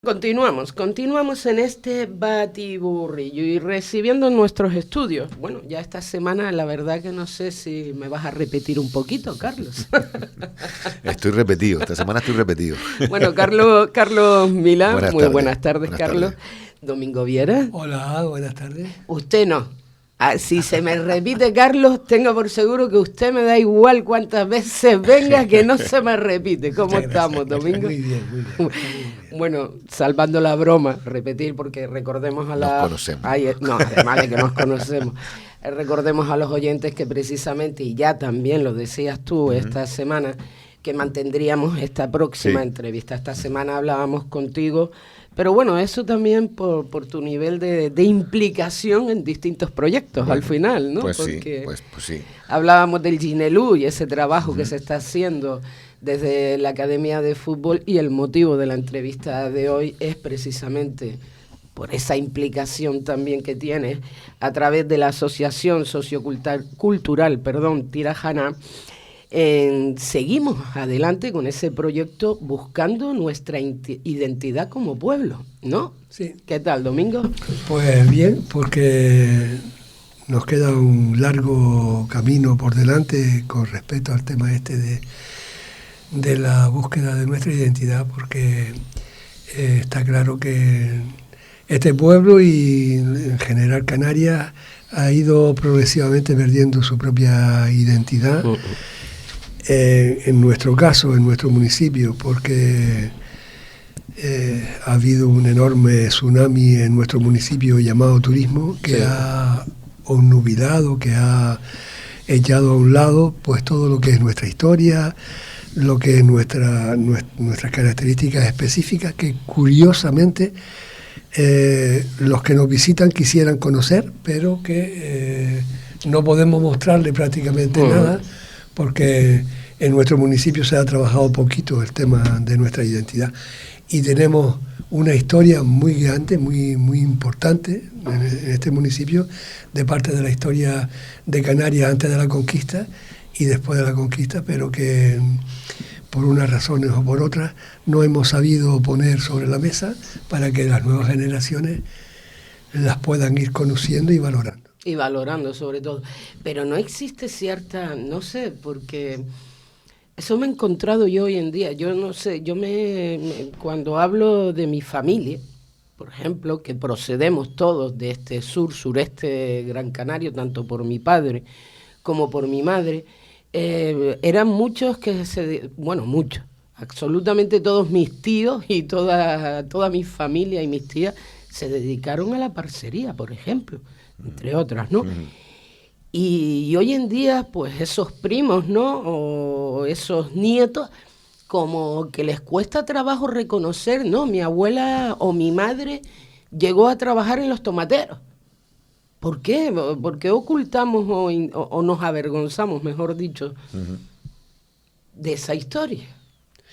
Continuamos en este batiburrillo y recibiendo en nuestros estudios. Bueno, ya esta semana la verdad que no sé si me vas a repetir un poquito, Carlos. Estoy repetido, esta semana estoy repetido. Bueno, Carlos Milá, buenas tardes, buenas Carlos. Tardes. Domingo Viera. Hola, buenas tardes. Usted no. Si se me repite, Carlos, tengo por seguro que usted me da igual cuántas veces venga, que no se me repite. ¿Cómo estamos, Domingo? Muy bien, muy bien. Bueno, salvando la broma, repetir, porque recordemos a la... Nos conocemos. No, además de que nos conocemos. Recordemos a los oyentes que precisamente, y ya también lo decías tú esta semana, que mantendríamos esta próxima entrevista. Esta semana hablábamos contigo, pero bueno, eso también por tu nivel de implicación en distintos proyectos, bueno, al final, ¿no? Pues porque pues sí. Hablábamos del Ginelú y ese trabajo que se está haciendo desde la Academia de Fútbol, y el motivo de la entrevista de hoy es precisamente por esa implicación también que tienes a través de la Asociación Sociocultural Tirajana. Seguimos adelante con ese proyecto buscando nuestra identidad como pueblo, ¿no? Sí. ¿Qué tal, Domingo? Pues bien, porque nos queda un largo camino por delante con respecto al tema este de la búsqueda de nuestra identidad, porque está claro que este pueblo y en general Canarias ha ido progresivamente perdiendo su propia identidad. En nuestro caso, en nuestro municipio, porque ha habido un enorme tsunami en nuestro municipio llamado turismo, que ha obnubilado, que ha echado a un lado pues todo lo que es nuestra historia, lo que es nuestras características específicas, que curiosamente los que nos visitan quisieran conocer, pero que no podemos mostrarle prácticamente nada, porque en nuestro municipio se ha trabajado poquito el tema de nuestra identidad y tenemos una historia muy grande, muy importante en este municipio, de parte de la historia de Canarias antes de la conquista y después de la conquista, pero que por unas razones o por otras no hemos sabido poner sobre la mesa para que las nuevas generaciones las puedan ir conociendo y valorando. Y valorando sobre todo. Pero no existe cierta, no sé, porque eso me he encontrado yo hoy en día. Yo no sé, cuando hablo de mi familia, por ejemplo, que procedemos todos de este sureste Gran Canario, tanto por mi padre como por mi madre, eran muchos muchos, absolutamente todos mis tíos y toda mi familia y mis tías se dedicaron a la parcería, por ejemplo, entre otras, ¿no? Y hoy en día, pues esos primos, ¿no? O esos nietos, como que les cuesta trabajo reconocer, ¿no? Mi abuela o mi madre llegó a trabajar en los tomateros. ¿Por qué? ¿Por qué ocultamos o nos avergonzamos, mejor dicho, de esa historia?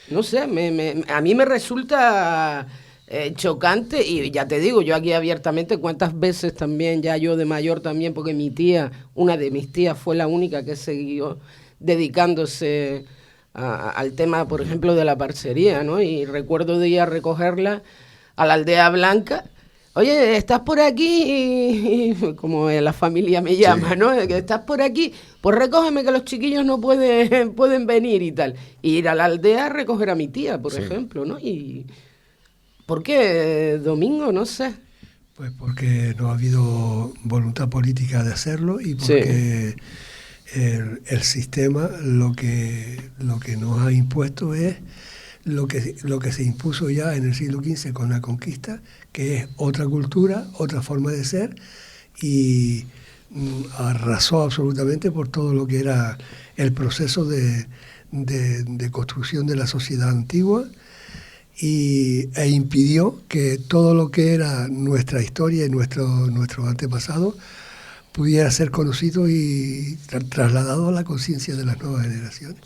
No sé, a mí me resulta chocante, y ya te digo, yo aquí abiertamente, cuántas veces también, ya yo de mayor también, porque mi tía, una de mis tías fue la única que siguió dedicándose al tema, por ejemplo, de la parcería, ¿no? Y recuerdo de ir a recogerla a la Aldea Blanca. Oye, ¿estás por aquí? Y como la familia me llama, ¿no? ¿Estás por aquí? Pues recógeme, que los chiquillos no pueden venir y tal. Y ir a la aldea a recoger a mi tía, por ejemplo, ¿no? Y ¿por qué, Domingo? No sé. Pues porque no ha habido voluntad política de hacerlo y porque el sistema lo que nos ha impuesto es lo que se impuso ya en el siglo XV con la conquista, que es otra cultura, otra forma de ser, y arrasó absolutamente por todo lo que era el proceso de construcción de la sociedad antigua, e impidió que todo lo que era nuestra historia y nuestro antepasado pudiera ser conocido y trasladado a la conciencia de las nuevas generaciones.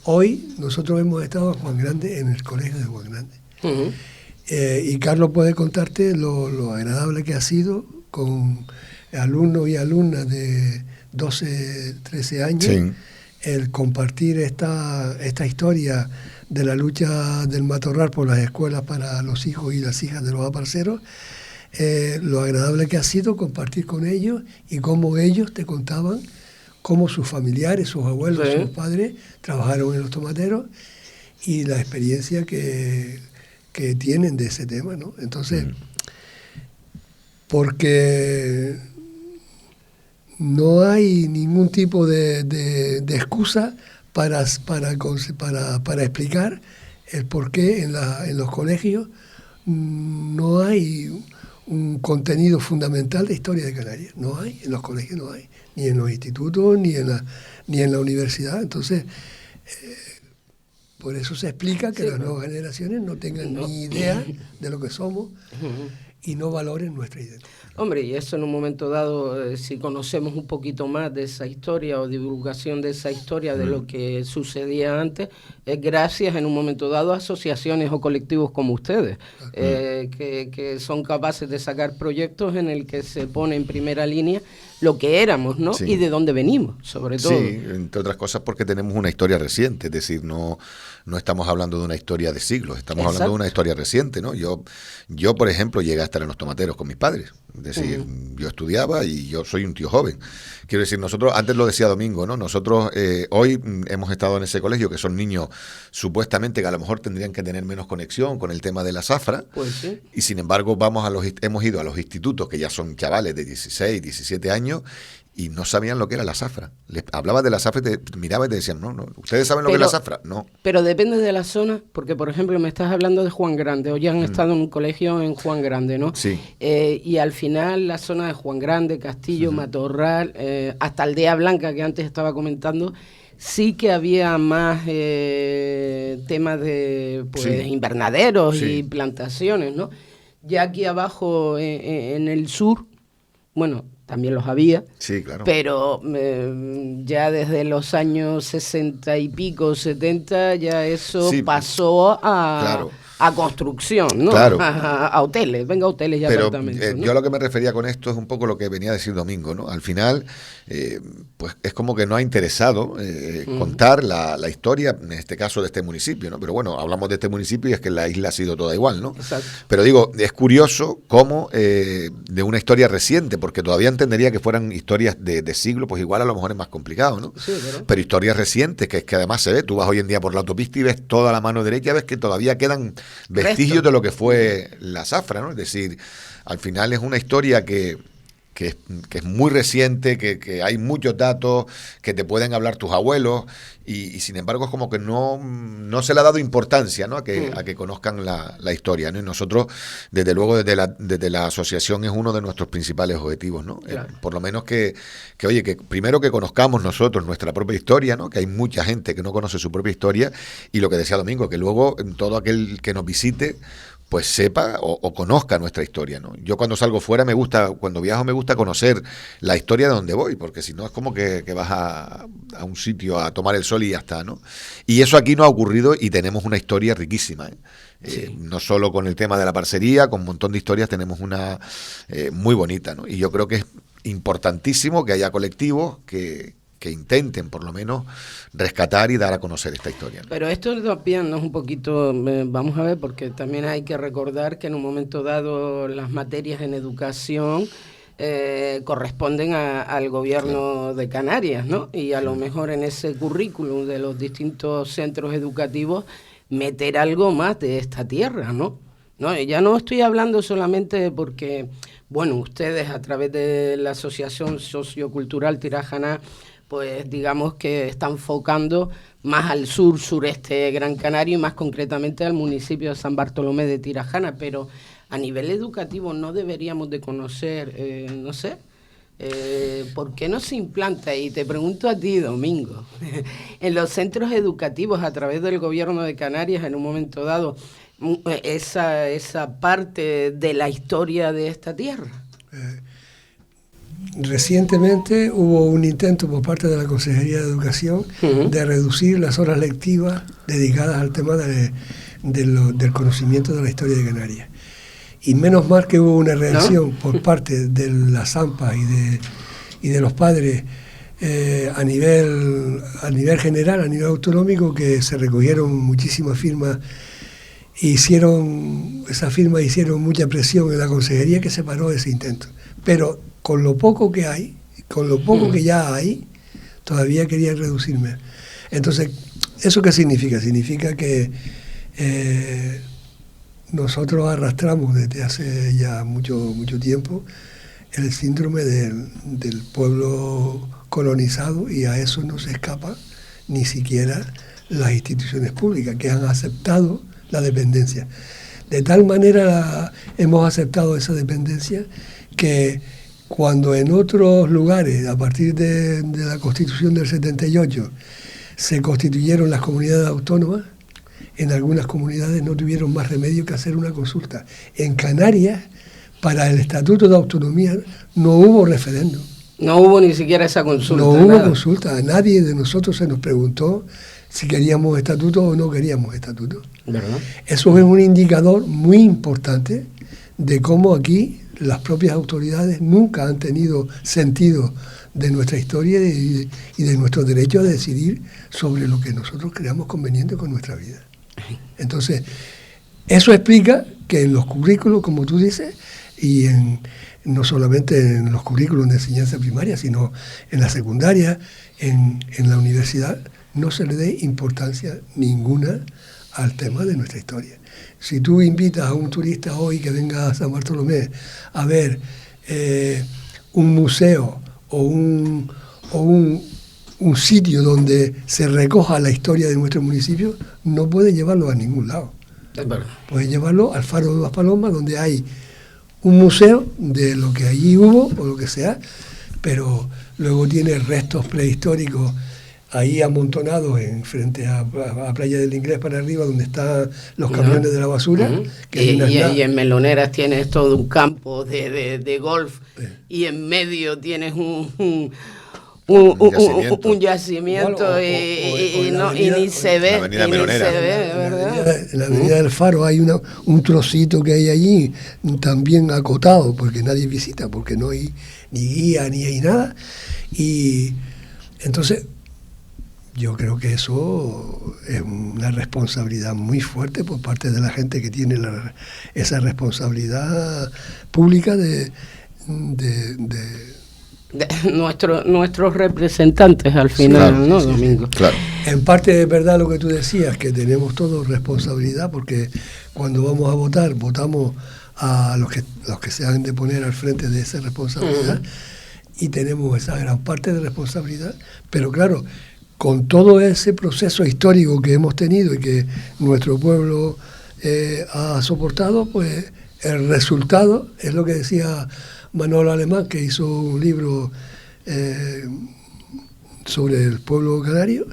Hoy nosotros hemos estado en Juan Grande, en el colegio de Juan Grande. Y Carlos puede contarte lo agradable que ha sido con alumnos y alumnas de 12, 13 años el compartir esta historia de la lucha del matorral por las escuelas para los hijos y las hijas de los aparceros, lo agradable que ha sido compartir con ellos y cómo ellos te contaban cómo sus familiares, sus abuelos, sí, sus padres trabajaron en los tomateros y la experiencia que tienen de ese tema, ¿no? Entonces, porque no hay ningún tipo de excusa para explicar el por qué en los colegios no hay un contenido fundamental de historia de Canarias. No hay, en los colegios no hay, ni en los institutos, ni en la universidad. Entonces, por eso se explica que las nuevas generaciones no tengan ni idea de lo que somos y no valoren nuestra identidad. Hombre, y eso en un momento dado, si conocemos un poquito más de esa historia o divulgación de esa historia, de lo que sucedía antes, es gracias en un momento dado a asociaciones o colectivos como ustedes, que son capaces de sacar proyectos en el que se pone en primera línea lo que éramos, ¿no? Sí. Y de dónde venimos, sobre todo. Sí, entre otras cosas porque tenemos una historia reciente, es decir, no estamos hablando de una historia de siglos, estamos Exacto. hablando de una historia reciente, ¿no? Yo, por ejemplo, llegué a estar en los tomateros con mis padres, es decir, yo estudiaba y yo soy un tío joven. Quiero decir, nosotros, antes lo decía Domingo, ¿no? Nosotros hoy hemos estado en ese colegio, que son niños supuestamente que a lo mejor tendrían que tener menos conexión con el tema de la zafra, Pues sí. y sin embargo hemos ido a los institutos, que ya son chavales de 16, 17 años, y no sabían lo que era la zafra. Les hablabas de la zafra y te miraba y te decían, no, ¿ustedes saben lo que es la zafra? No. Pero depende de la zona, porque por ejemplo me estás hablando de Juan Grande, o ya han estado en un colegio en Juan Grande, ¿no? Sí. Y al final la zona de Juan Grande, Castillo, Matorral, hasta Aldea Blanca, que antes estaba comentando, sí que había más temas de invernaderos y plantaciones, ¿no? Ya aquí abajo en el sur, bueno, también los había, Sí, claro. pero ya desde los años 60 y pico, 70, ya eso pasó a construcción, ¿no? Claro. A hoteles, venga, hoteles y Pero apartamentos, ¿no? yo a lo que me refería con esto es un poco lo que venía a decir Domingo, ¿no? Al final, pues es como que no ha interesado contar la historia, en este caso de este municipio, ¿no? Pero bueno, hablamos de este municipio y es que la isla ha sido toda igual, ¿no? Exacto. Pero digo, es curioso cómo de una historia reciente, porque todavía entendería que fueran historias de siglo, pues igual a lo mejor es más complicado, ¿no? Sí, ¿verdad? Pero historias recientes, que es que además se ve, tú vas hoy en día por la autopista y ves toda la mano derecha, ves que todavía quedan vestigios de lo que fue la zafra, ¿no? Es decir, al final es una historia que es muy reciente, que hay muchos datos que te pueden hablar tus abuelos y sin embargo es como que no se le ha dado importancia, ¿no? a que conozcan la historia, ¿no? Y nosotros, desde luego, desde la asociación es uno de nuestros principales objetivos, ¿no? Claro. Por lo menos que primero que conozcamos nosotros nuestra propia historia, ¿no? Que hay mucha gente que no conoce su propia historia y lo que decía Domingo, que luego todo aquel que nos visite pues sepa o conozca nuestra historia, ¿no? Yo cuando salgo fuera cuando viajo me gusta conocer la historia de donde voy, porque si no es como que vas a un sitio a tomar el sol y ya está, ¿no? Y eso aquí no ha ocurrido y tenemos una historia riquísima, ¿eh? Sí. No solo con el tema de la parcería, con un montón de historias tenemos una muy bonita, ¿no? Y yo creo que es importantísimo que haya colectivos que intenten por lo menos rescatar y dar a conocer esta historia, ¿no? Pero esto también es un poquito, vamos a ver, porque también hay que recordar que en un momento dado las materias en educación corresponden al gobierno de Canarias, ¿no? Y a lo mejor en ese currículum de los distintos centros educativos meter algo más de esta tierra, ¿no? No, ya no estoy hablando solamente porque, bueno, ustedes a través de la Asociación Sociocultural Tirajana, pues digamos que están enfocando más al sureste Gran Canaria y más concretamente al municipio de San Bartolomé de Tirajana, pero a nivel educativo no deberíamos de conocer, no sé, ¿por qué no se implanta? Y te pregunto a ti, Domingo, en los centros educativos a través del gobierno de Canarias en un momento dado, esa parte de la historia de esta tierra. Recientemente hubo un intento por parte de la Consejería de Educación de reducir las horas lectivas dedicadas al tema del conocimiento de la historia de Canarias. Y menos mal que hubo una reacción por parte de las AMPA y de los padres a nivel general, a nivel autonómico, que se recogieron muchísimas firmas. Esas firmas hicieron mucha presión en la consejería, que se paró ese intento. Pero con lo poco que hay, con lo poco que ya hay, todavía querían reducirme. Entonces, ¿eso qué significa? Significa que nosotros arrastramos desde hace ya mucho tiempo el síndrome del pueblo colonizado, y a eso no se escapa ni siquiera las instituciones públicas, que han aceptado la dependencia. De tal manera hemos aceptado esa dependencia que cuando en otros lugares, a partir de la Constitución del 78, se constituyeron las comunidades autónomas, en algunas comunidades no tuvieron más remedio que hacer una consulta. En Canarias, para el Estatuto de Autonomía, no hubo referéndum. No hubo ni siquiera esa consulta. No hubo consulta. A nadie de nosotros se nos preguntó si queríamos estatuto o no queríamos estatuto. ¿Verdad? Eso es un indicador muy importante de cómo aquí las propias autoridades nunca han tenido sentido de nuestra historia y de nuestro derecho a decidir sobre lo que nosotros creamos conveniente con nuestra vida. Entonces, eso explica que en los currículos, como tú dices, y no solamente en los currículos de enseñanza primaria, sino en la secundaria, en la universidad, no se le dé importancia ninguna al tema de nuestra historia. Si tú invitas a un turista hoy que venga a San Bartolomé a ver un museo o un sitio donde se recoja la historia de nuestro municipio, no puede llevarlo a ningún lado. Puede llevarlo al Faro de las Palomas, donde hay un museo de lo que allí hubo o lo que sea, pero luego tiene restos prehistóricos ahí amontonados en frente a Playa del Inglés para arriba, donde están los camiones de la basura. Que y en Meloneras tienes todo un campo de golf, y en medio tienes un yacimiento, y ni se ve, ¿verdad? En la avenida del Faro hay un trocito que hay allí, también acotado, porque nadie visita, porque no hay ni guía, ni hay nada. Y entonces, yo creo que eso es una responsabilidad muy fuerte por parte de la gente que tiene esa responsabilidad pública de nuestros representantes al final, claro, ¿no, Domingo? Claro. En parte es verdad lo que tú decías, que tenemos todos responsabilidad, porque cuando vamos a votar, votamos a los que se han de poner al frente de esa responsabilidad, y tenemos esa gran parte de responsabilidad, pero claro, con todo ese proceso histórico que hemos tenido y que nuestro pueblo ha soportado, pues el resultado es lo que decía Manolo Alemán, que hizo un libro sobre el pueblo canario,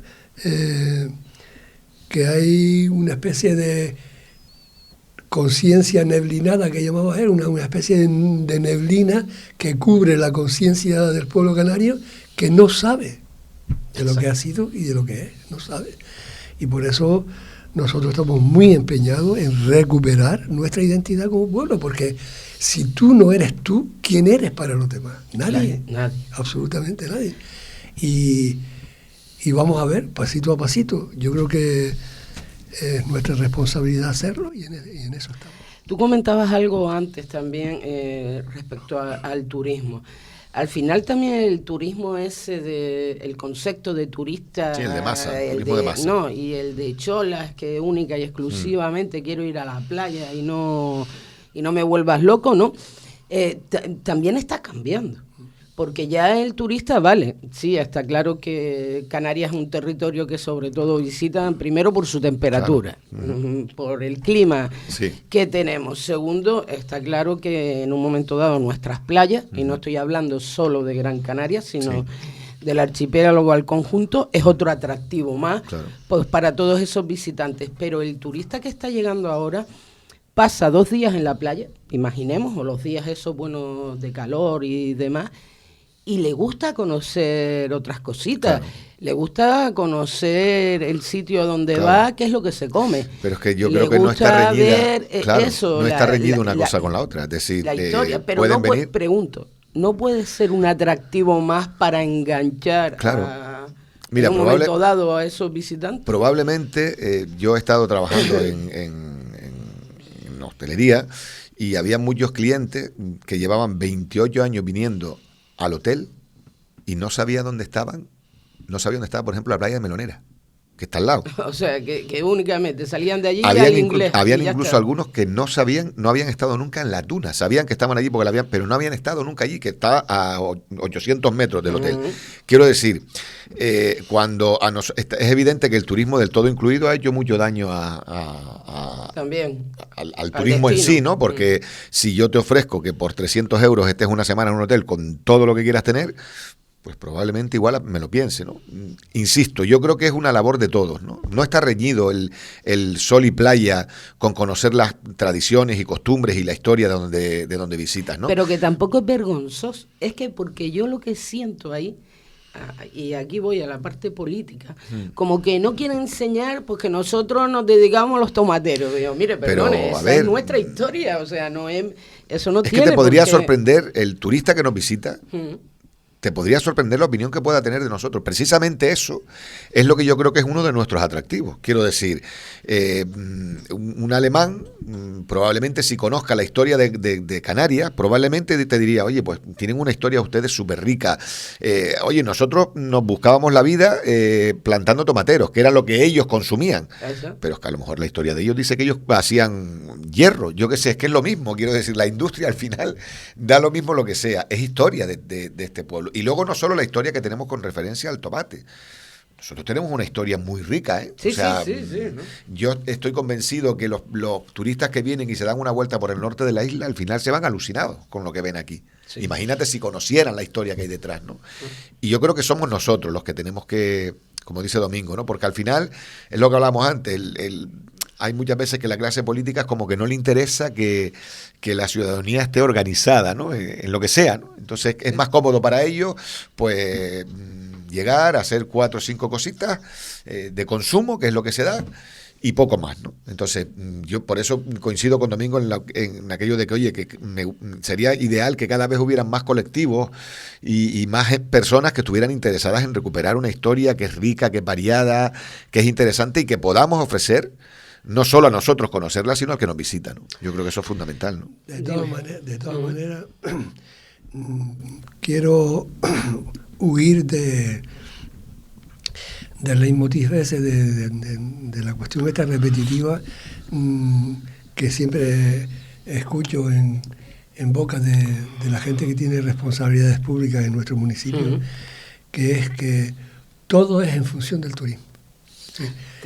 que hay una especie de conciencia neblinada, que llamaba él, una especie de neblina que cubre la conciencia del pueblo canario, que no sabe de lo que ha sido y de lo que es, no sabe. Y por eso nosotros estamos muy empeñados en recuperar nuestra identidad como pueblo, porque si tú no eres tú, ¿quién eres para los demás? Nadie. Absolutamente nadie. Y vamos a ver, pasito a pasito. Yo creo que es nuestra responsabilidad hacerlo, y en eso estamos. Tú comentabas algo antes también respecto al turismo. Al final también el turismo ese el concepto de turista, sí, el de masa, turismo de masa. No, y el de cholas, que única y exclusivamente quiero ir a la playa y no me vuelvas loco, ¿no? También está cambiando, porque ya el turista, vale, sí, está claro que Canarias es un territorio que sobre todo visitan, primero por su temperatura, claro, por el clima que tenemos. Segundo, está claro que en un momento dado nuestras playas, y no estoy hablando solo de Gran Canaria, sino del archipiélago al conjunto, es otro atractivo más, claro, pues para todos esos visitantes. Pero el turista que está llegando ahora pasa 2 días en la playa, imaginemos, o los días esos buenos de calor y demás, y le gusta conocer otras cositas, claro, le gusta conocer el sitio donde claro va, qué es lo que se come. Pero es que yo creo que no está reñida, claro, eso, no está reñida una cosa con la otra. Es decir, la historia, pero no venir, pregunto, no puede ser un atractivo más para enganchar Mira, en un momento dado a esos visitantes. Probablemente yo he estado trabajando en hostelería y había muchos clientes que llevaban 28 años viniendo al hotel y no sabía dónde estaban. No sabía dónde estaba, por ejemplo, la playa de Melonera, que está al lado. O sea, que únicamente salían de allí y al inglés. Habían incluso algunos que no habían estado nunca en la duna. Sabían que estaban allí porque pero no habían estado nunca allí, que está a 800 metros del hotel. Quiero decir, cuando es evidente que el turismo del todo incluido ha hecho mucho daño también al turismo en sí, ¿no? Porque si yo te ofrezco que por 300 euros estés una semana en un hotel con todo lo que quieras tener, pues probablemente igual me lo piense, ¿no? Insisto, yo creo que es una labor de todos, ¿no? No está reñido el sol y playa con conocer las tradiciones y costumbres y la historia de donde visitas, ¿no? Pero que tampoco es vergonzoso. Es que porque yo lo que siento ahí, y aquí voy a la parte política, como que no quieren enseñar porque nosotros nos dedicamos a los tomateros. Yo, mire, perdone, esa es nuestra historia, o sea, no es, eso no tiene. Es que te podría sorprender el turista que nos visita. Te podría sorprender la opinión que pueda tener de nosotros. Precisamente eso es lo que yo creo que es uno de nuestros atractivos. Quiero decir, un alemán, probablemente si conozca la historia de Canarias, probablemente te diría, oye, pues tienen una historia ustedes súper rica. Oye, nosotros nos buscábamos la vida plantando tomateros, que era lo que ellos consumían. ¿Eso? Pero es que a lo mejor la historia de ellos dice que ellos hacían hierro. Yo qué sé, es que es lo mismo. Quiero decir, la industria al final da lo mismo lo que sea. Es historia de este pueblo. Y luego no solo la historia que tenemos con referencia al tomate. Nosotros tenemos una historia muy rica, ¿eh? Sí, o sea, sí, ¿no? Yo estoy convencido que los turistas que vienen y se dan una vuelta por el norte de la isla, al final se van alucinados con lo que ven aquí. Sí. Imagínate si conocieran la historia que hay detrás, ¿no? Y yo creo que somos nosotros los que tenemos que, como dice Domingo, ¿no? Porque al final, es lo que hablábamos antes, hay muchas veces que la clase política es como que no le interesa que la ciudadanía esté organizada, ¿no? En lo que sea, ¿no? Entonces es más cómodo para ellos, pues, llegar a hacer 4 o 5 cositas de consumo, que es lo que se da, y poco más, ¿no? Entonces, yo por eso coincido con Domingo en aquello de que, oye, que sería ideal que cada vez hubieran más colectivos y más personas que estuvieran interesadas en recuperar una historia que es rica, que es variada, que es interesante y que podamos ofrecer no solo a nosotros conocerla, sino al que nos visita, ¿no? Yo creo que eso es fundamental, ¿no? De todas maneras, quiero huir del leitmotiv ese de la cuestión esta repetitiva que siempre escucho en boca de la gente que tiene responsabilidades públicas en nuestro municipio, que es que todo es en función del turismo. Sí.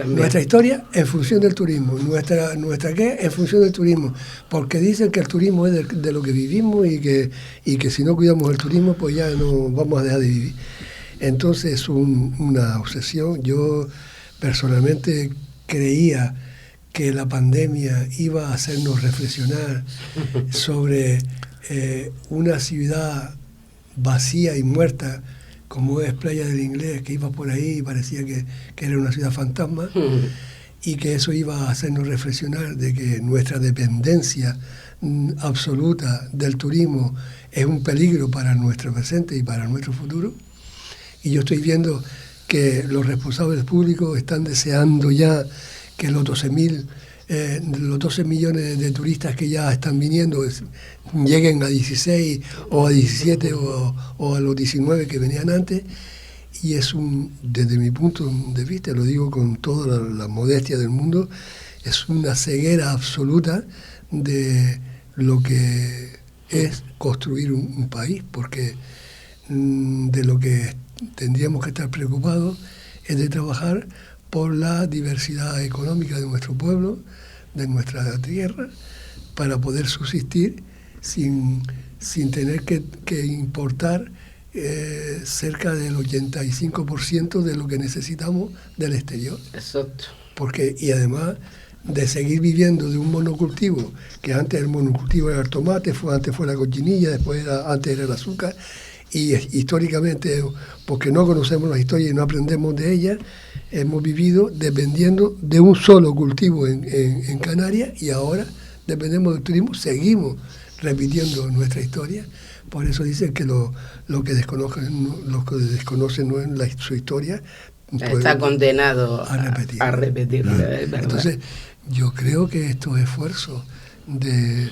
Nuestra historia en función del turismo, nuestra qué en función del turismo, porque dicen que el turismo es de lo que vivimos y que si no cuidamos el turismo pues ya no vamos a dejar de vivir. Entonces es una obsesión. Yo personalmente creía que la pandemia iba a hacernos reflexionar sobre una ciudad vacía y muerta como es Playa del Inglés, que iba por ahí y parecía que era una ciudad fantasma, y que eso iba a hacernos reflexionar de que nuestra dependencia absoluta del turismo es un peligro para nuestro presente y para nuestro futuro. Y yo estoy viendo que los responsables públicos están deseando ya que los 12 millones de turistas que ya están viniendo lleguen a 16 o a 17 o a los 19 que venían antes, y es desde mi punto de vista, lo digo con toda la modestia del mundo, es una ceguera absoluta de lo que es construir un país, porque de lo que tendríamos que estar preocupados es de trabajar por la diversidad económica de nuestro pueblo, de nuestra tierra, para poder subsistir sin tener que importar cerca del 85% de lo que necesitamos del exterior. Exacto. Y además de seguir viviendo de un monocultivo, que antes el monocultivo era el tomate, antes fue la cochinilla, antes era el azúcar, y históricamente, porque no conocemos la historia y no aprendemos de ella, hemos vivido dependiendo de un solo cultivo en Canarias, y ahora dependemos del turismo, seguimos repitiendo nuestra historia. Por eso dicen que lo que desconocen su historia está condenado a repetirla. Entonces, yo creo que estos esfuerzos de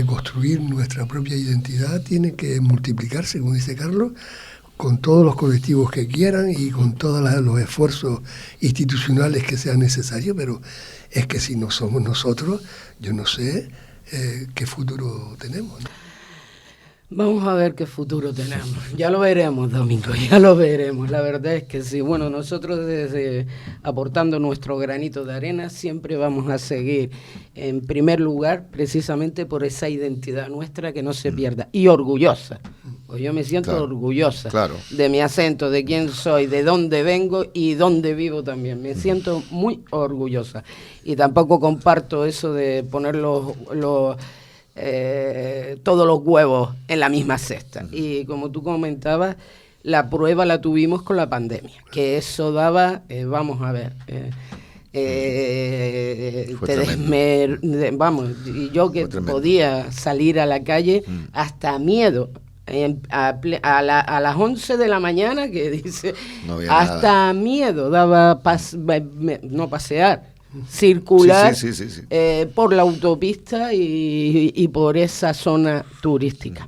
construir nuestra propia identidad tienen que multiplicarse, como dice Carlos, con todos los colectivos que quieran y con todos los esfuerzos institucionales que sean necesarios, pero es que si no somos nosotros, yo no sé qué futuro tenemos, ¿no? Vamos a ver qué futuro tenemos. Ya lo veremos, Domingo, ya lo veremos. La verdad es que sí. Bueno, nosotros desde aportando nuestro granito de arena siempre vamos a seguir en primer lugar precisamente por esa identidad nuestra que no se pierda. Y orgullosa. Pues yo me siento orgullosa de mi acento, de quién soy, de dónde vengo y dónde vivo también. Me siento muy orgullosa. Y tampoco comparto eso de poner todos los huevos en la misma cesta. Y como tú comentabas, la prueba la tuvimos con la pandemia, que eso daba, vamos a ver, y yo que podía salir a la calle, hasta miedo, a las 11 de la mañana, que dice, hasta nada. Miedo daba no pasear, circular por la autopista y por esa zona turística.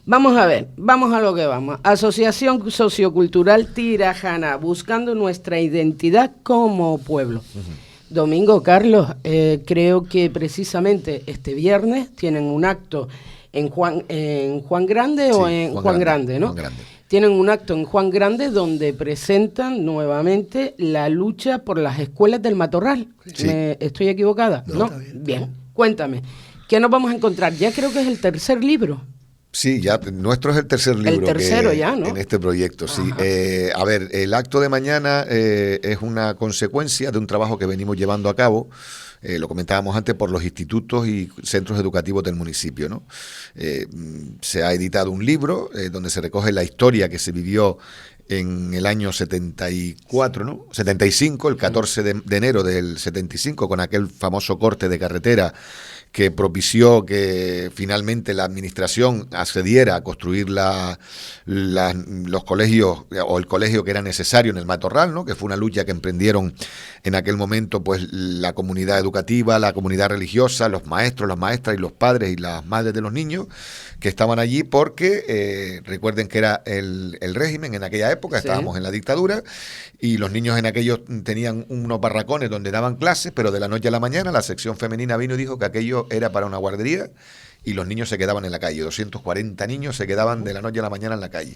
Vamos a ver, vamos a lo que vamos. Asociación Sociocultural Tirajana, buscando nuestra identidad como pueblo. Domingo, Carlos, creo que precisamente este viernes tienen un acto en Juan Grande o en Juan Grande, ¿no? Juan Grande. Tienen un acto en Juan Grande donde presentan nuevamente la lucha por las escuelas del Matorral. Sí. ¿Estoy equivocada? No. Bien, cuéntame. ¿Qué nos vamos a encontrar? Ya creo que es el tercer libro. Sí, ya nuestro es el tercer libro. El tercero ya, ¿no? En este proyecto, sí. A ver, el acto de mañana es una consecuencia de un trabajo que venimos llevando a cabo. Lo comentábamos antes, por los institutos y centros educativos del municipio, ¿no? Se ha editado un libro donde se recoge la historia que se vivió en el año 74, ¿no? 75, el 14 de enero del 75, con aquel famoso corte de carretera que propició que finalmente la administración accediera a construir los colegios, o el colegio que era necesario en el Matorral, ¿no? Que fue una lucha que emprendieron en aquel momento pues la comunidad educativa, la comunidad religiosa, los maestros, las maestras y los padres y las madres de los niños que estaban allí porque recuerden que era el régimen en aquella época, estábamos en la dictadura y los niños en aquellos tenían unos barracones donde daban clases, pero de la noche a la mañana la sección femenina vino y dijo que aquello era para una guardería y los niños se quedaban en la calle. 240 niños se quedaban de la noche a la mañana en la calle.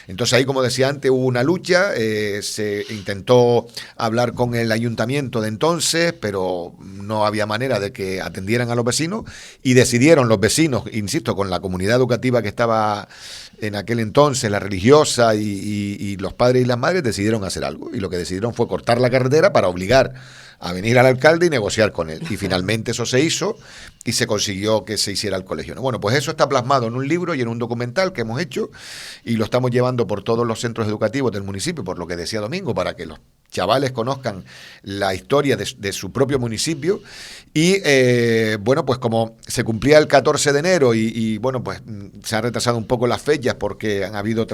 Entonces ahí, como decía antes, hubo una lucha, se intentó hablar con el ayuntamiento de entonces, pero no había manera de que atendieran a los vecinos y decidieron los vecinos, insisto, con la comunidad educativa que estaba en aquel entonces, la religiosa y los padres y las madres, decidieron hacer algo. Y lo que decidieron fue cortar la carretera para obligar a venir al alcalde y negociar con él. Y finalmente eso se hizo y se consiguió que se hiciera el colegio, ¿no? Bueno, pues eso está plasmado en un libro y en un documental que hemos hecho y lo estamos llevando por todos los centros educativos del municipio, por lo que decía Domingo, para que los chavales conozcan la historia de su propio municipio. Y bueno, pues como se cumplía el 14 de enero y bueno, pues se han retrasado un poco las fechas porque han habido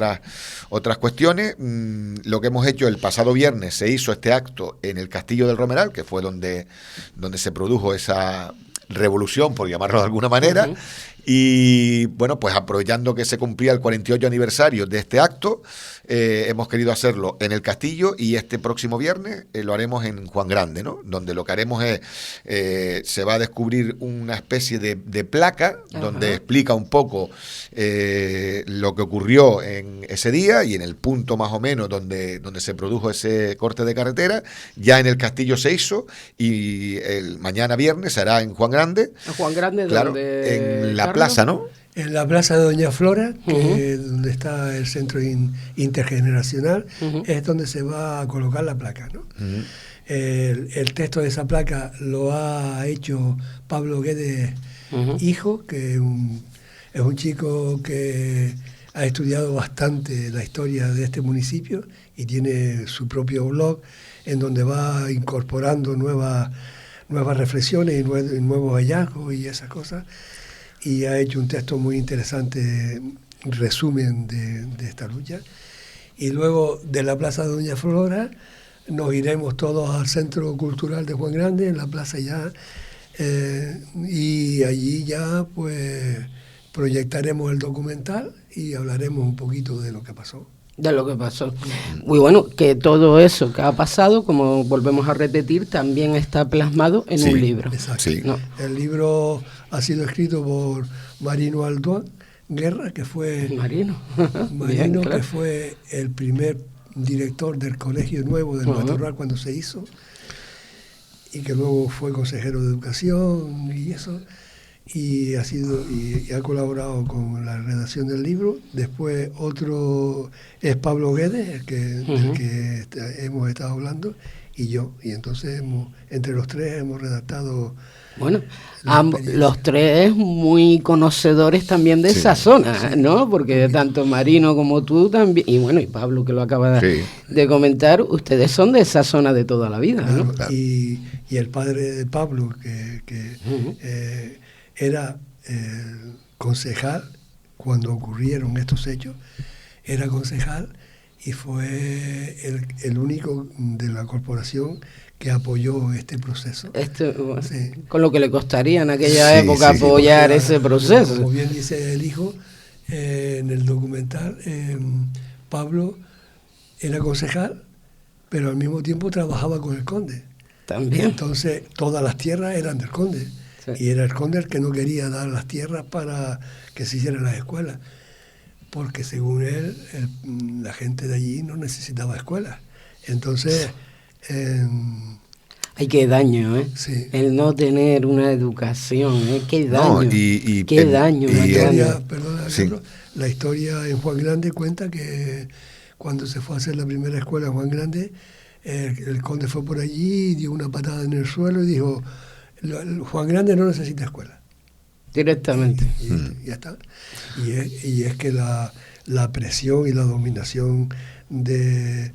otras cuestiones, lo que hemos hecho el pasado viernes, se hizo este acto en el Castillo del Romeral, que fue donde se produjo esa revolución, por llamarlo de alguna manera. Y bueno, pues aprovechando que se cumplía el 48 aniversario de este acto, hemos querido hacerlo en el Castillo y este próximo viernes lo haremos en Juan Grande, ¿no? Donde lo que haremos es, se va a descubrir una especie de placa donde explica un poco lo que ocurrió en ese día y en el punto más o menos donde se produjo ese corte de carretera. Ya en el Castillo se hizo y el mañana viernes se hará en Juan Grande. ¿En Juan Grande? Claro, donde en la plaza, ¿no? En la plaza de Doña Flora, que donde está el centro intergeneracional, es donde se va a colocar la placa, ¿no? El texto de esa placa lo ha hecho Pablo Guedes, hijo, que es un chico que ha estudiado bastante la historia de este municipio y tiene su propio blog en donde va incorporando nuevas nuevas reflexiones y nuevos hallazgos y esas cosas, y ha hecho un texto muy interesante, resumen de esta lucha. Y luego de la Plaza de Doña Flora nos iremos todos al Centro Cultural de Juan Grande, en la plaza ya, y allí ya pues proyectaremos el documental y hablaremos un poquito de lo que pasó. De lo que pasó. Muy bueno, que todo eso que ha pasado, como volvemos a repetir, también está plasmado en un libro. Exacto. Sí. ¿No? El libro ha sido escrito por Marino Alduán Guerra, que fue Marino. Marino, Bien, claro. que fue el primer director del Colegio Nuevo del Matorral cuando se hizo, y que luego fue consejero de Educación y eso, y ha colaborado con la redacción del libro. Después otro es Pablo Guedes, del que hemos estado hablando, y yo, y entonces entre los tres hemos redactado. Bueno, los tres muy conocedores también de esa zona, ¿no? Porque tanto Marino como tú también, y bueno, y Pablo, que lo acaba de comentar, ustedes son de esa zona de toda la vida, ¿no? Claro, y el padre de Pablo, que era concejal cuando ocurrieron estos hechos, era concejal y fue el único de la corporación que apoyó este proceso. Sí. Con lo que le costaría en aquella época apoyar ese proceso. Como bien dice el hijo, en el documental, Pablo era concejal, pero al mismo tiempo trabajaba con el conde. También. Entonces, todas las tierras eran del conde. Sí. Y era el conde el que no quería dar las tierras para que se hicieran las escuelas. Porque según él, la gente de allí no necesitaba escuelas. Entonces... Ay, qué daño, ¿eh? Sí. El no tener una educación, ¿eh? Qué daño. No, qué daño. La historia en Juan Grande cuenta que cuando se fue a hacer la primera escuela en Juan Grande, el conde fue por allí, dio una patada en el suelo y dijo, Juan Grande no necesita escuela. Directamente. Y ya está. Y es que la presión y la dominación de...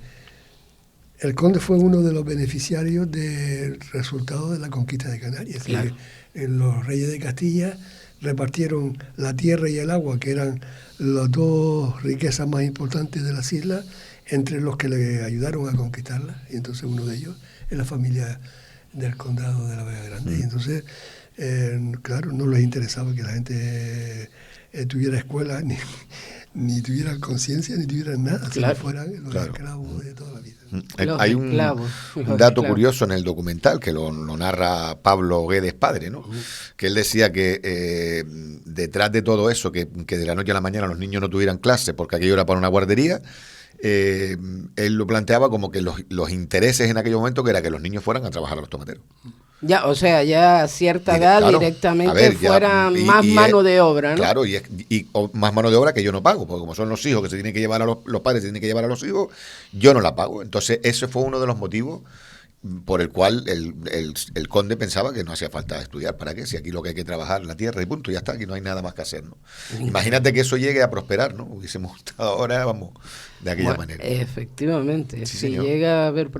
El conde fue uno de los beneficiarios del resultado de la conquista de Canarias. Claro. Los reyes de Castilla repartieron la tierra y el agua, que eran las dos riquezas más importantes de las islas, entre los que le ayudaron a conquistarlas. Y entonces uno de ellos es la familia del condado de la Vega Grande. Y entonces, claro, no les interesaba que la gente tuviera escuela, ni tuvieran conciencia, ni tuvieran nada, claro, si fueran los esclavos de toda la vida. Hay un dato curioso en el documental que lo narra Pablo Guedes padre, ¿no? Que él decía que detrás de todo eso, que de la noche a la mañana los niños no tuvieran clase porque aquello era para una guardería, él lo planteaba como que los intereses en aquel momento que era que los niños fueran a trabajar a los tomateros. Ya, o sea, ya a cierta edad directamente fuera más mano de obra, ¿no? Claro, y más mano de obra que yo no pago, porque como son los hijos que se tienen que llevar a los padres se tienen que llevar a los hijos, yo no la pago. Entonces, ese fue uno de los motivos por el cual el conde pensaba que no hacía falta estudiar. ¿Para qué? Si aquí lo que hay que trabajar en la tierra y punto, ya está, aquí no hay nada más que hacer, ¿no? Imagínate que eso llegue a prosperar, ¿no? Hubiésemos estado ahora, vamos, de aquella manera. Efectivamente, sí, si señor. Llega a haber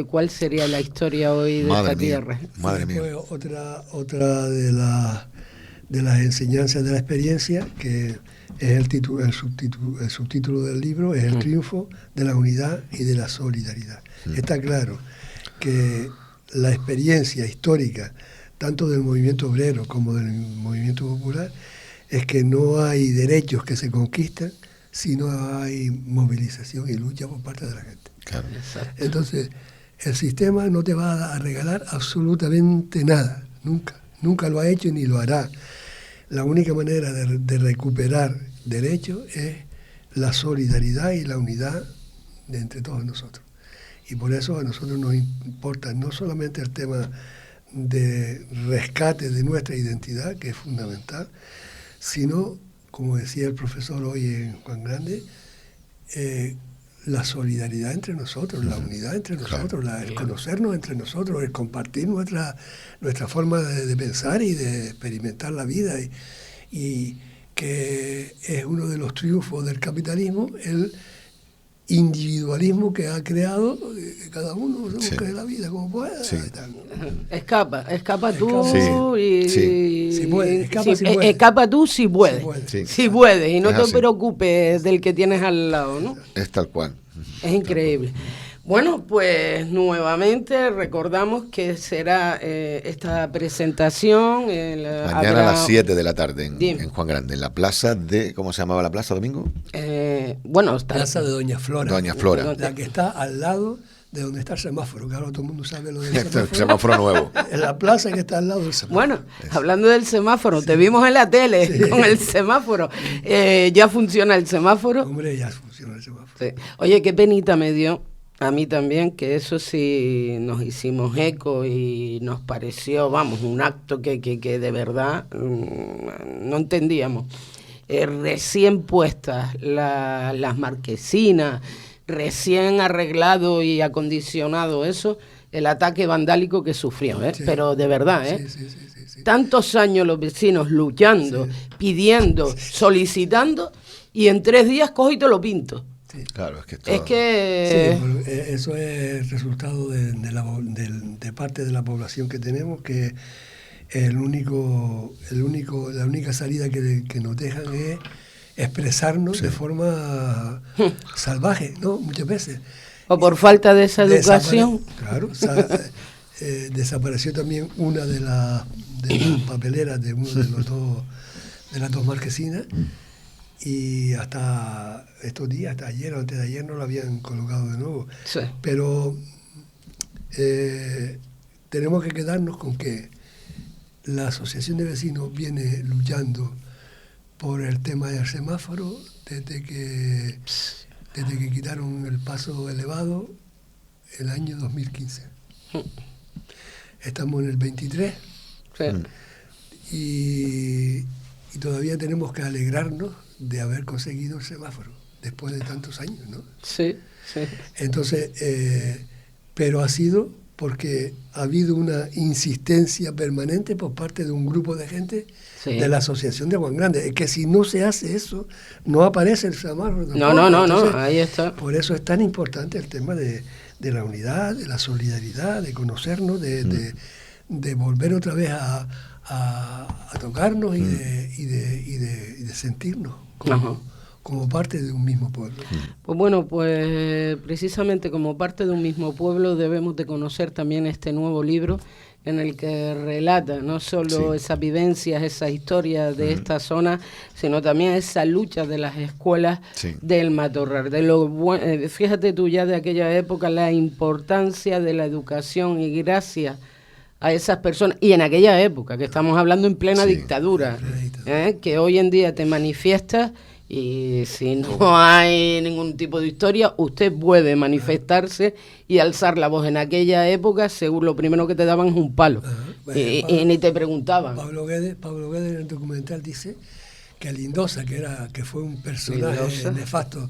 ¿cuál sería la historia hoy de esta tierra? Madre mía. Otra de las enseñanzas de la experiencia, que es el subtítulo del libro, es el triunfo de la unidad y de la solidaridad. Está claro que la experiencia histórica, tanto del movimiento obrero como del movimiento popular, es que no hay derechos que se conquistan si no hay movilización y lucha por parte de la gente. Claro. Entonces, el sistema no te va a regalar absolutamente nada, nunca lo ha hecho ni lo hará. La única manera de recuperar derechos es la solidaridad y la unidad de entre todos nosotros. Y por eso a nosotros nos importa no solamente el tema de rescate de nuestra identidad, que es fundamental, sino, como decía el profesor hoy en Juan Grande, la solidaridad entre nosotros, la unidad entre nosotros, el conocernos entre nosotros, el compartir nuestra forma de pensar y de experimentar la vida, y que es uno de los triunfos del capitalismo, el individualismo que ha creado, que cada uno se busque la vida como pueda. Sí. Escapa tú y si puede, si puede. Escapa tú si puedes. Sí. Si puedes, y no Es te así. preocupes del que tienes al lado, ¿no? Es tal cual. Es increíble. Bueno, pues nuevamente recordamos que será esta presentación Mañana a las 7 de la tarde Dime. en Juan Grande, en la plaza de... ¿Cómo se llamaba la plaza, Domingo? Bueno, está Plaza de Doña Flora. Doña Flora. La que está al lado de donde está el semáforo, que ahora todo el mundo sabe lo del El semáforo. semáforo nuevo. En la plaza que está al lado del semáforo. Bueno, hablando del semáforo, te vimos en la tele con el semáforo. ¿Ya funciona el semáforo? Hombre, ya funciona el semáforo. Sí. Oye, qué penita me dio, a mí también, que eso sí nos hicimos eco y nos pareció, vamos, un acto que de verdad no entendíamos. Recién puestas las marquesinas, recién arreglado y acondicionado eso, el ataque vandálico que sufrió, Sí. pero de verdad, ¿eh? Sí. Tantos años los vecinos luchando, pidiendo, solicitando, y en 3 días cojo y te lo pinto. Sí. Claro, es que esto... Es que... Sí, pero, eso es resultado de parte de la población que tenemos, que la única salida que nos dejan es expresarnos de forma salvaje, ¿no? Muchas veces. O por falta de esa educación. Claro, desapareció también una de las papeleras de uno de las dos marquesinas, y hasta estos días, hasta ayer o antes de ayer, no lo habían colocado de nuevo. Sí. Pero tenemos que quedarnos con que la asociación de vecinos viene luchando por el tema del semáforo desde que quitaron el paso elevado el año 2015. Estamos en el 23 Sí. y todavía tenemos que alegrarnos de haber conseguido el semáforo después de tantos años, ¿no? Sí. Entonces, pero ha sido porque ha habido una insistencia permanente por parte de un grupo de gente de la Asociación de Juan Grande. Es que si no se hace eso, no aparece el semáforo tampoco. No, ahí está. Por eso es tan importante el tema de la unidad, de la solidaridad, de conocernos, de volver otra vez a tocarnos y de sentirnos como parte de un mismo pueblo. Pues bueno, pues precisamente como parte de un mismo pueblo debemos de conocer también este nuevo libro en el que relata no solo esas vivencias, esas historias de esta zona, sino también esa lucha de las escuelas del Matorral. Fíjate tú ya de aquella época la importancia de la educación, y gracias a esas personas, y en aquella época, que estamos hablando en plena dictadura, que hoy en día te manifiestas, y si no hay ningún tipo de historia, usted puede manifestarse y alzar la voz. En aquella época, según lo primero que te daban es un palo, y ni te preguntaban. Pablo Guedes en el documental dice que Lindosa, que fue un personaje nefasto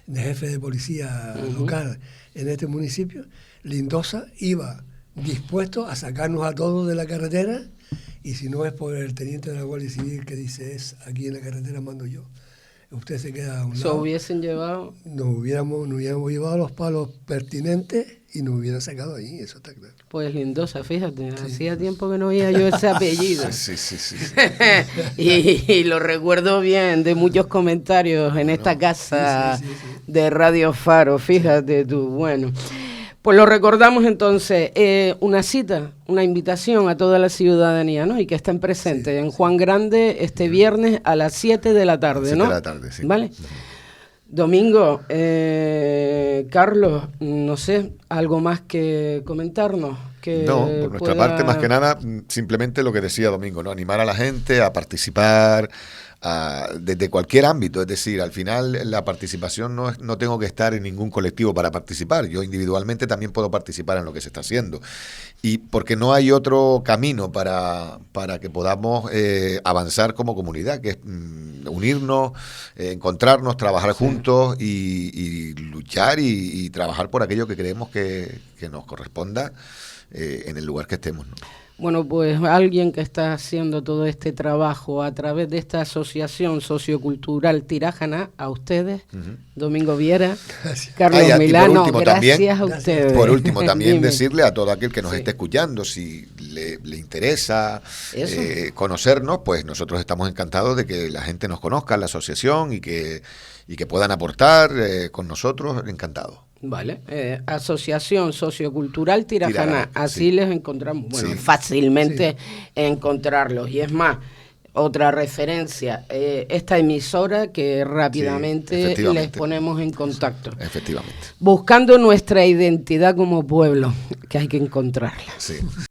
de jefe de policía local en este municipio, Lindosa iba dispuesto a sacarnos a todos de la carretera, y si no es por el teniente de la Guardia Civil que dice es aquí en la carretera mando yo, usted se queda a un lado. Hubiesen llevado... Nos hubiéramos llevado los palos pertinentes y nos hubieran sacado ahí, eso está claro. Pues Lindosa, fíjate, hacía tiempo que no oía yo ese apellido. Sí. y lo recuerdo bien de muchos comentarios en esta casa de Radio Faro, fíjate tú, bueno. Pues lo recordamos entonces, una cita, una invitación a toda la ciudadanía, ¿no? Y que estén presentes en Juan Grande este viernes a las 7 de la tarde, ¿no? 7 de la tarde, sí. ¿Vale? Domingo, Carlos, no sé, ¿algo más que comentarnos? No, por nuestra parte, más que nada, simplemente lo que decía Domingo, ¿no? Animar a la gente a participar desde cualquier ámbito, es decir, al final la participación no tengo que estar en ningún colectivo para participar, yo individualmente también puedo participar en lo que se está haciendo, y porque no hay otro camino para que podamos avanzar como comunidad, que es unirnos, encontrarnos, trabajar juntos y luchar y trabajar por aquello que creemos que nos corresponda en el lugar que estemos, ¿no? Bueno, pues alguien que está haciendo todo este trabajo a través de esta asociación sociocultural Tirajana, a ustedes, Domingo Viera, Carlos Milano, gracias a ustedes. Por último, también Dime. decirle a todo aquel que nos esté escuchando, si le interesa conocernos, pues nosotros estamos encantados de que la gente nos conozca, la asociación, y que puedan aportar con nosotros, encantados. Vale, Asociación Sociocultural Tirajana, así sí. les encontramos, bueno, Sí. fácilmente encontrarlos. Y es más, otra referencia, esta emisora que rápidamente les ponemos en contacto. Efectivamente. Buscando nuestra identidad como pueblo, que hay que encontrarla. Sí.